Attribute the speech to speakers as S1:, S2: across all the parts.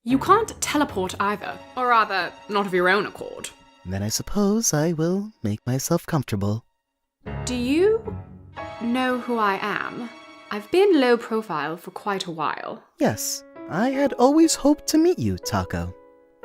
S1: You can't teleport either. Or rather, not of your own accord.
S2: Then I suppose I will make myself comfortable.
S1: Do you know who I am? I've been low profile for quite a while.
S2: Yes, I had always hoped to meet you, Taco.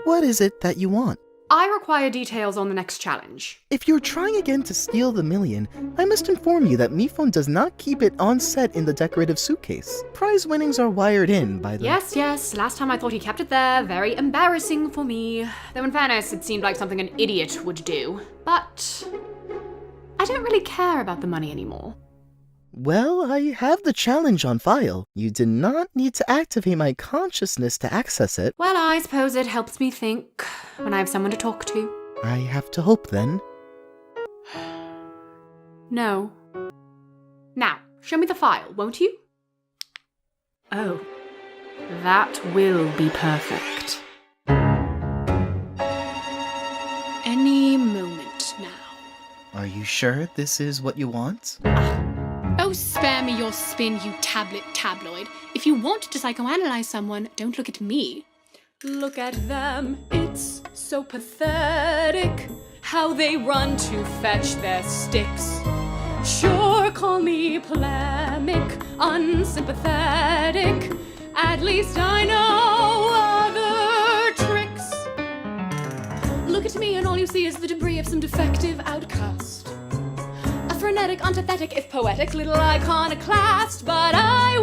S2: What is it that you want?
S1: I require details on the next challenge.
S2: If you're trying again to steal the million, I must inform you that Mifune does not keep it on set in the decorative suitcase. Prize winnings are wired in by the—
S1: Yes, last time I thought he kept it there. Very embarrassing for me. Though in fairness, it seemed like something an idiot would do. But I don't really care about the money anymore.
S2: Well, I have the challenge on file. You did not need to activate my consciousness to access it.
S1: Well, I suppose it helps me think when I have someone to talk to.
S2: I have to hope then.
S1: No. Now, show me the file, won't you? Oh, that will be perfect. Any moment now.
S2: Are you sure this is what you want?
S3: Oh, spare me your spin, you tabloid. If you want to psychoanalyze someone, don't look at me.
S1: Look at them, it's so pathetic how they run to fetch their sticks. Sure, call me polemic, unsympathetic. At least I know other tricks. Look at me and all you see is the debris of some defective outcast. A frenetic, antithetic, if poetic, little iconoclast. But I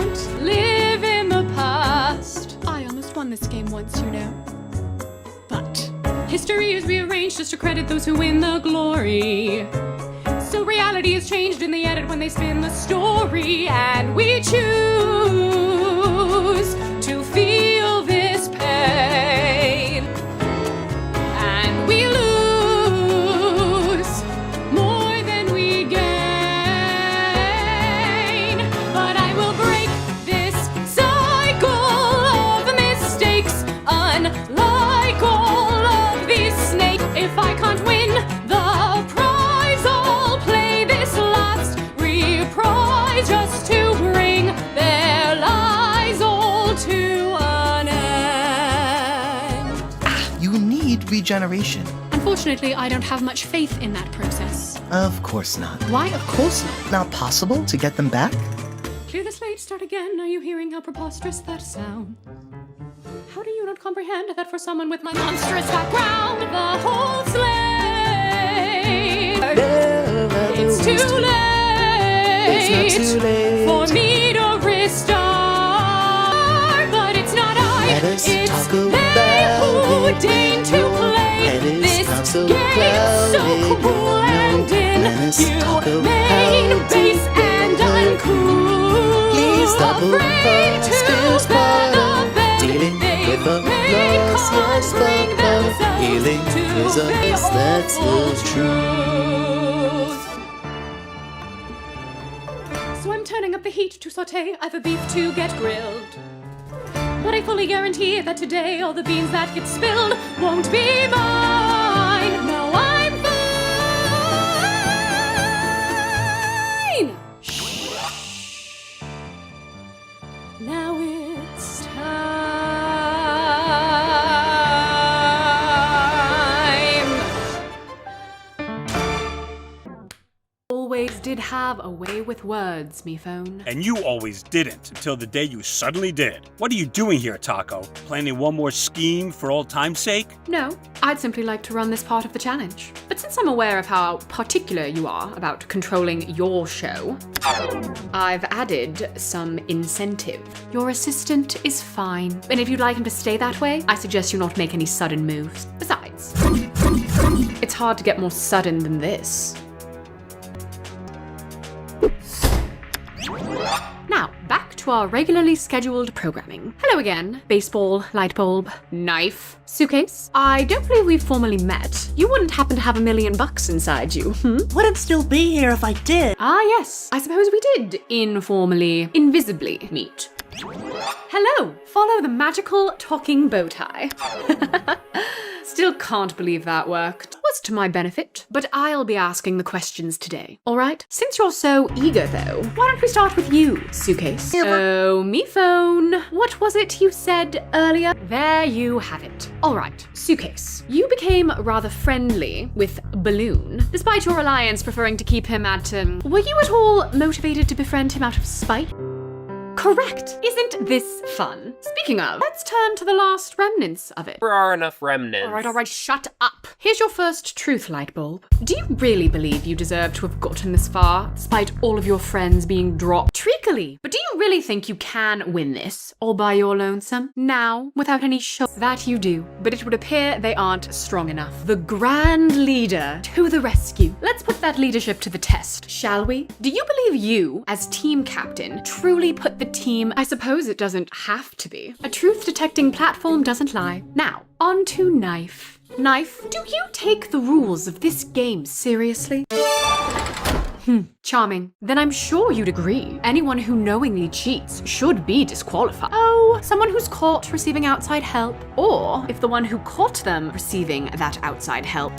S1: won't live in the past.
S3: I almost won this game once, you know.
S1: But history is rearranged just to credit those who win the glory. So reality is changed in the edit when they spin the story. And we choose to feel this pain. And we lose more than we gain. But I will break this cycle of mistakes, unlike all of these snakes. If I can't win the prize, I'll play this last reprise just to bring their lies all to an end.
S2: You need regeneration.
S3: Unfortunately, I don't have much faith in that process.
S2: Of course not.
S3: Why of course not?
S2: Not possible to get them back?
S1: Clear the slate, start again. Are you hearing how preposterous that sounds? How do you not comprehend that for someone with my monstrous background, the whole slate? It's too late.
S2: It's not too late
S1: for me to restart. But it's not I,
S2: Let us
S1: it's
S2: talk
S1: they
S2: about
S1: who
S2: it.
S1: deign to play
S2: Let us
S1: this
S2: not so
S1: game so
S2: crowded.
S1: cruel and
S2: Let us talk
S1: inhumane,
S2: about
S1: base
S2: it.
S1: and uncool.
S2: Please stop
S1: Afraid to
S2: this
S1: bear
S2: part.
S1: the bend
S2: Dealing
S1: they
S2: with the
S1: make
S2: loss,
S1: can't
S2: yes,
S1: bring
S2: but
S1: themselves
S2: healing
S1: to
S2: is a
S1: the
S2: yes, that's the
S1: awful
S2: truth.
S1: So I'm turning up the heat to saute, I've a beef to get grilled. But I fully guarantee that today all the beans that get spilled won't be mine. No, I'm fine. Shh. Now it's time. Always did have a way with words, Mifune.
S4: And you always didn't until the day you suddenly did. What are you doing here, Taco? Planning one more scheme for old time's sake?
S1: No, I'd simply like to run this part of the challenge. But since I'm aware of how particular you are about controlling your show, I've added some incentive. Your assistant is fine, and if you'd like him to stay that way, I suggest you not make any sudden moves. Besides, it's hard to get more sudden than this. Now, back to our regularly scheduled programming. Hello again. Baseball, light bulb, knife, suitcase. I don't believe we've formally met. You wouldn't happen to have $1 million inside you,
S5: Wouldn't still be here if I did.
S1: Ah, yes. I suppose we did informally, invisibly meet. Hello. Follow the magical talking bow tie. Still can't believe that worked. Was
S3: was to my benefit, but I'll be asking the questions today, alright? Since you're so eager though, why don't we start with you, Suitcase? Oh, me phone. What was it you said earlier? There you have it. Alright, Suitcase. You became rather friendly with Balloon, despite your alliance preferring to keep him at, were you at all motivated to befriend him out of spite? Correct! Isn't this fun? Speaking of, let's turn to the last remnants of it.
S6: There are enough remnants.
S3: Alright, shut up. Here's your first truth, Lightbulb. Do you really believe you deserve to have gotten this far, despite all of your friends being dropped treacly? But do you really think you can win this, all by your lonesome? Now, without any show? That you do, but it would appear they aren't strong enough. The Grand Leader to the rescue. Let's put that leadership to the test, shall we? Do you believe you, as team captain, truly put the team? I suppose it doesn't have to be. A truth-detecting platform doesn't lie. Now, on to Knife. Knife, do you take the rules of this game seriously? Charming. Then I'm sure you'd agree. Anyone who knowingly cheats should be disqualified. Oh, someone who's caught receiving outside help. Or if the one who caught them receiving that outside help.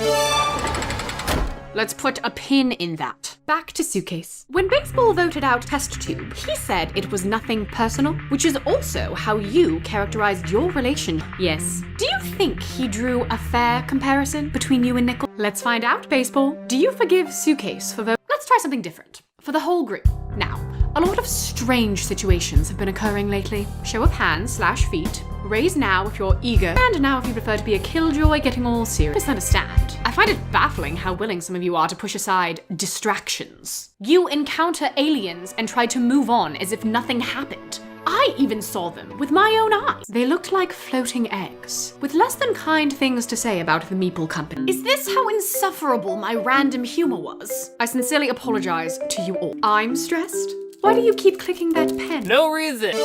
S3: Let's put a pin in that. Back to Suitcase. When Baseball voted out Test Tube, he said it was nothing personal, which is also how you characterized your relation. Yes. Do you think he drew a fair comparison between you and Nickel? Let's find out, Baseball. Do you forgive Suitcase for voting? Let's try something different. For the whole group. Now, a lot of strange situations have been occurring lately. Show of hands/feet. Raise now if you're eager, and now if you prefer to be a killjoy getting all serious. Misunderstand. I find it baffling how willing some of you are to push aside distractions. You encounter aliens and try to move on as if nothing happened. I even saw them with my own eyes. They looked like floating eggs, with less than kind things to say about the Meeple Company. Is this how insufferable my random humor was? I sincerely apologize to you all. I'm stressed. Why do you keep clicking that pen?
S6: No reason.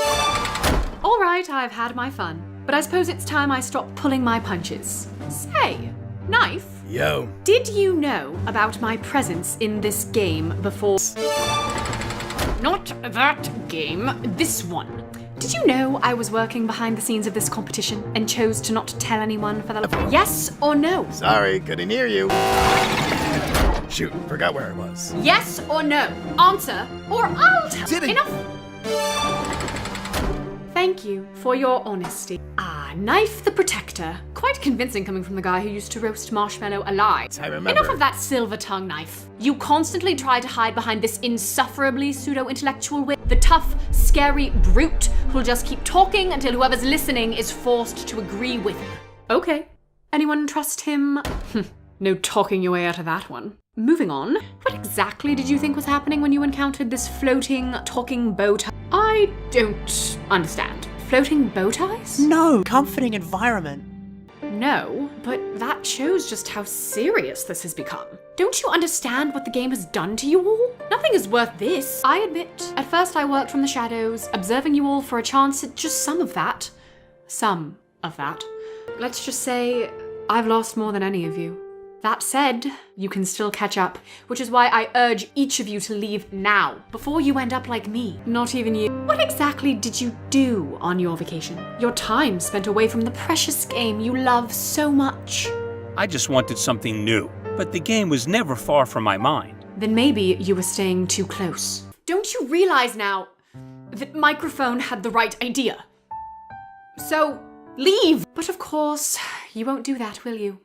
S3: All right, I've had my fun, but I suppose it's time I stop pulling my punches. Say, Knife,
S2: Yo.
S3: did you know about my presence in this game before? Not that game, this one. Did you know I was working behind the scenes of this competition and chose to not tell anyone for the Yes or no?
S2: Sorry, couldn't hear you. Shoot, forgot where I was.
S3: Yes or no? Answer, or I'll tell.
S2: Did it-
S3: Enough. Thank you for your honesty. Knife the Protector. Quite convincing coming from the guy who used to roast Marshmallow alive.
S2: I remember.
S3: Enough of that silver tongue, Knife. You constantly try to hide behind this insufferably pseudo-intellectual wit. The tough, scary brute who'll just keep talking until whoever's listening is forced to agree with him. Okay. Anyone trust him? No talking your way out of that one. Moving on. What exactly did you think was happening when you encountered this floating, talking bow tie? I don't understand. Floating bow ties?
S5: No, comforting environment.
S3: No, but that shows just how serious this has become. Don't you understand what the game has done to you all? Nothing is worth this. I admit, at first I worked from the shadows, observing you all for a chance at just some of that. Some of that. Let's just say, I've lost more than any of you. That said, you can still catch up, which is why I urge each of you to leave now, before you end up like me. Not even you. What exactly did you do on your vacation? Your time spent away from the precious game you love so much.
S4: I just wanted something new, but the game was never far from my mind.
S3: Then maybe you were staying too close. Don't you realize now that Microphone had the right idea? So, leave! But of course, you won't do that, will you?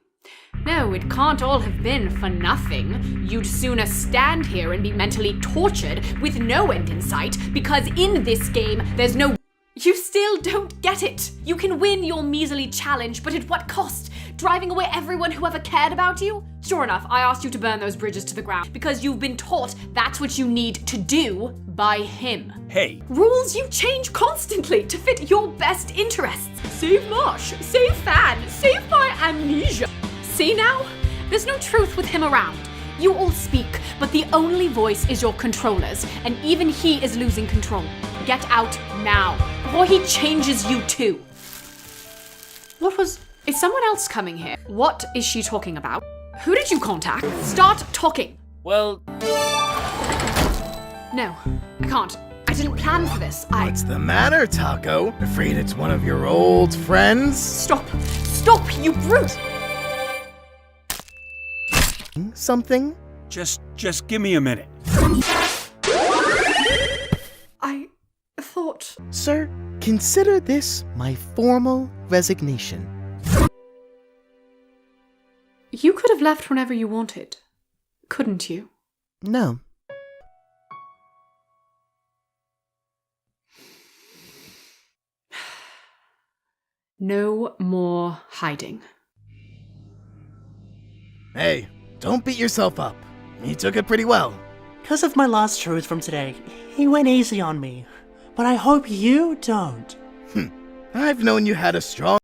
S3: No, it can't all have been for nothing. You'd sooner stand here and be mentally tortured with no end in sight, because in this game, there's no— You still don't get it! You can win your measly challenge, but at what cost? Driving away everyone who ever cared about you? Sure enough, I asked you to burn those bridges to the ground, because you've been taught that's what you need to do by him.
S4: Hey,
S3: Rules you change constantly to fit your best interests. Save Marsh, save Fan, save my amnesia. See now? There's no truth with him around. You all speak, but the only voice is your controller's, and even he is losing control. Get out now, before he changes you too. Is someone else coming here? What is she talking about? Who did you contact? Start talking.
S6: Well,
S3: No, I can't. I didn't plan for this.
S2: What's the matter, Taco? Afraid it's one of your old friends?
S3: Stop, you brute!
S2: something?
S4: Just give me a minute.
S3: I thought...
S2: Sir, consider this my formal resignation.
S3: You could have left whenever you wanted, couldn't you?
S2: No.
S3: No more hiding.
S2: Hey, don't beat yourself up. You took it pretty well.
S5: Because of my last truth from today, he went easy on me. But I hope you don't.
S2: I've known you had a strong